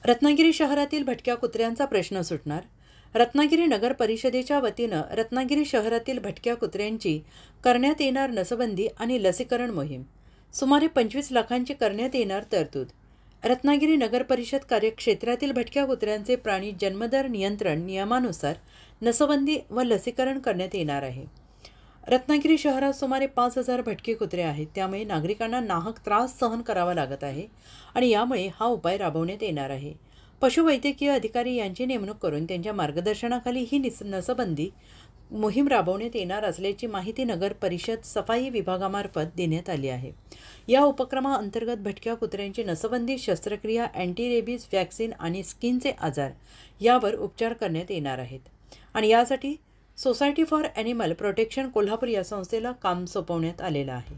रत्नागिरी शहरातील भटक्या कुत्र्यांचा प्रश्न सुटणार। रत्नागिरी नगर परिषदेच्या वतीनं रत्नागिरी शहरातील भटक्या कुत्र्यांची करण्यात येणार नसबंदी आणि लसीकरण मोहीम। सुमारे 25 लाखांची करण्यात येणार तरतूद। रत्नागिरी नगर परिषद कार्यक्षेत्रातील भटक्या कुत्र्यांचे प्राणी जन्मदर नियंत्रण नियमानुसार नसबंदी व लसीकरण करण्यात येणार आहे। रत्नागिरी शहरात सुमारे 5000 भटके कुत्रे आहेत, त्यामुळे नागरिकांना नाहक त्रास सहन करावा लागत आहे आणि यामुळे हा उपाय राबवण्यात येणार आहे। पशुवैद्यकीय अधिकारी यांची नेमणूक करून त्यांच्या मार्गदर्शनाखाली ही नसबंदी मोहीम राबवण्यात येणार असल्याची माहिती नगर परिषद सफाई विभागामार्फत देण्यात आली आहे। या उपक्रमाअंतर्गत भटक्या कुत्र्यांची नसबंदी, शस्त्रक्रिया, अँटी रेबीज वॅक्सिन आणि स्किनचे आजार यावर उपचार करण्यात येणार आहेत आणि यासाठी society for animal protection Kolhapur या संस्थेला काम सोपवण्यात आलेलं आहे।